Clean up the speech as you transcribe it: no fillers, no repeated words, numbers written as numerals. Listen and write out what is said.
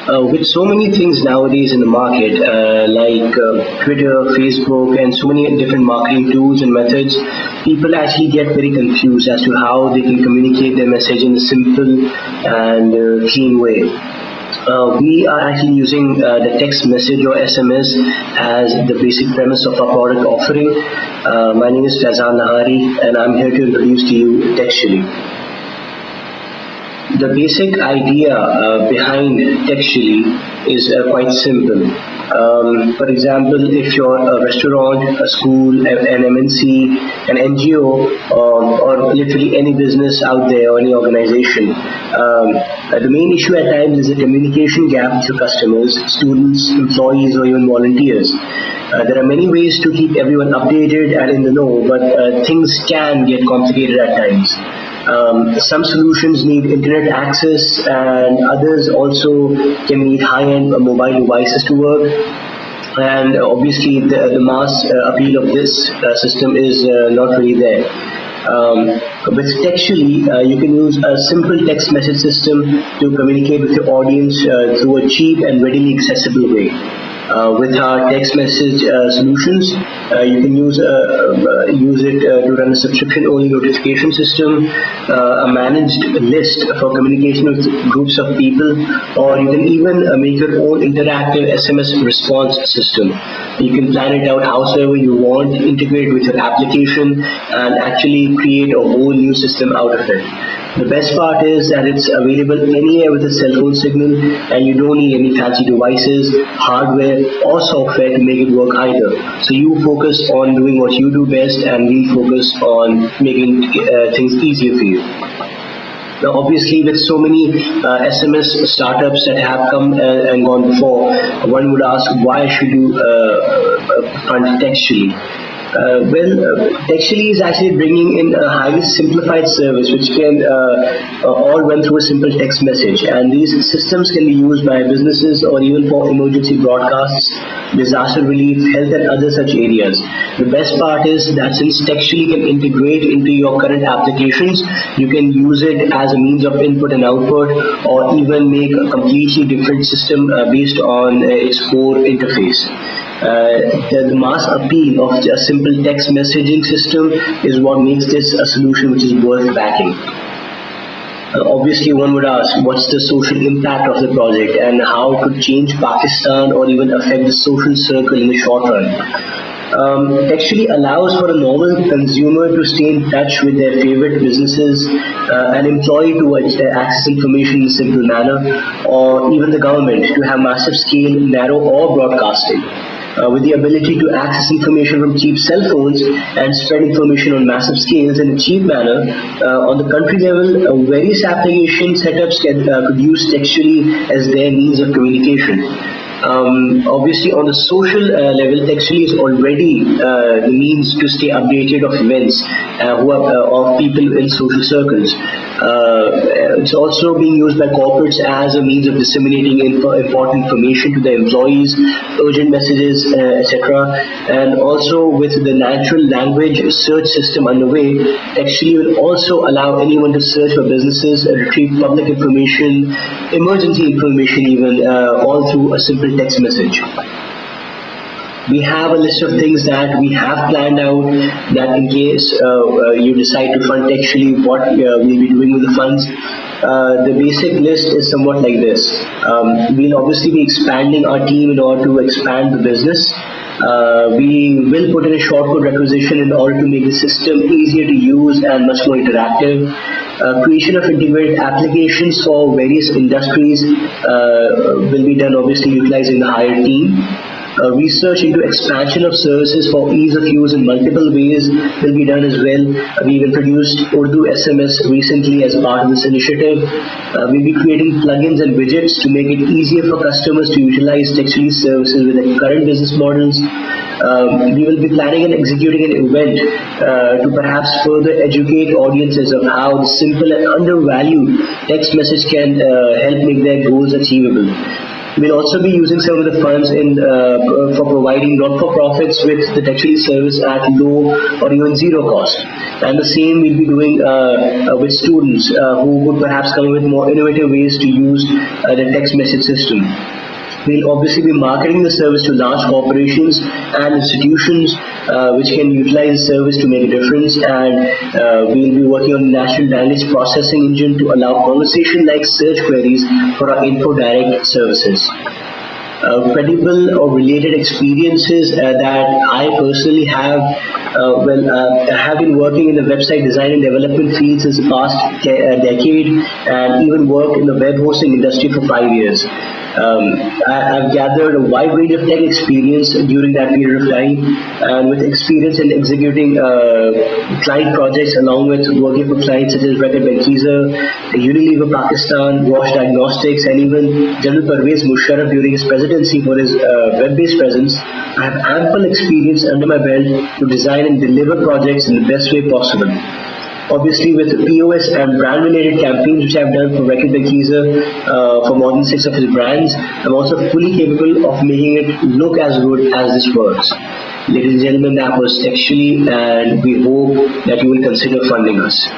With so many things nowadays in the market, like Twitter, Facebook, and so many different marketing tools and methods, people actually get very confused as to how they can communicate their message in a simple and clean way. We are actually using the text message or SMS as the basic premise of our product offering. My name is Faizan Nahari, and I'm here to introduce to you Textually. The basic idea behind Textually is quite simple. For example, if you're a restaurant, a school, an MNC, an NGO, or literally any business out there or any organization, the main issue at times is the communication gap with your customers, students, employees, or even volunteers. There are many ways to keep everyone updated and in the know, but things can get complicated at times. Some solutions need internet access, and others also can need high-end mobile devices to work. And obviously, the mass appeal of this system is not really there. With Textually, you can use a simple text message system to communicate with your audience through a cheap and readily accessible way. With our text message solutions, you can use it to run a subscription-only notification system, a managed list for communication with groups of people, or you can even make your own interactive SMS response system. You can plan it out however you want, integrate it with your application, and actually create a whole new system out of it. The best part is that it's available anywhere with a cell phone signal, and you don't need any fancy devices, hardware, or software to make it work either. So you focus on doing what you do best, and we focus on making things easier for you. Now, obviously, with so many SMS startups that have come and gone before, one would ask, why should you fund Textually? Textually is actually bringing in a highly simplified service which can all run through a simple text message. And these systems can be used by businesses or even for emergency broadcasts, disaster relief, health, and other such areas. The best part is that since Textually can integrate into your current applications, you can use it as a means of input and output, or even make a completely different system based on its core interface. The mass appeal of a simple text messaging system is what makes this a solution which is worth backing. Obviously, one would ask, what's the social impact of the project and how it could change Pakistan or even affect the social circle in the short run? Textually allows for a normal consumer to stay in touch with their favorite businesses, an employee to access information in a simple manner, or even the government to have massive scale, narrow or broadcasting. With the ability to access information from cheap cell phones and spread information on massive scales in a cheap manner, on the country level, various application setups could use Textually as their means of communication. Obviously, on the social level, Textually is already the means to stay updated of events of people in social circles. It's also being used by corporates as a means of disseminating important information to their employees, urgent messages, etc. And also with the natural language search system underway, Textually will also allow anyone to search for businesses, retrieve public information, emergency information even, all through a simple text message. We have a list of things that we have planned out, that in case you decide to fund Textually, what we'll be doing with the funds. The basic list is somewhat like this. We'll obviously be expanding our team in order to expand the business. We will put in a shortcode requisition in order to make the system easier to use and much more interactive. Creation of integrated applications for various industries will be done, obviously utilizing the hired team. Research into expansion of services for ease of use in multiple ways will be done as well. We've introduced Urdu SMS recently as part of this initiative. We'll be creating plugins and widgets to make it easier for customers to utilize Textually services with their current business models. We will be planning and executing an event to perhaps further educate audiences of how the simple and undervalued text message can help make their goals achievable. We'll also be using some of the funds for providing not-for-profits with the Textualy service at low or even zero cost. And the same we'll be doing with students who would perhaps come up with more innovative ways to use the text message system. We'll obviously be marketing the service to large corporations and institutions which can utilize the service to make a difference, and we'll be working on the national language processing engine to allow conversation-like search queries for our info direct services. Credible or related experiences that I personally have. I have been working in the website design and development field since the past decade, and even worked in the web hosting industry for 5 years. I've gathered a wide range of tech experience during that period of time, and with experience in executing client projects along with working for clients such as Reckitt Benckiser, Unilever Pakistan, Roche Diagnostics, and even General Pervez Musharraf during his presidency for his web-based presence. I have ample experience under my belt to design and deliver projects in the best way possible. Obviously, with POS and brand-related campaigns which I've done for Reckitt Benckiser for more than 6 of his brands, I'm also fully capable of making it look as good as this works. Ladies and gentlemen, that was Textualy, and we hope that you will consider funding us.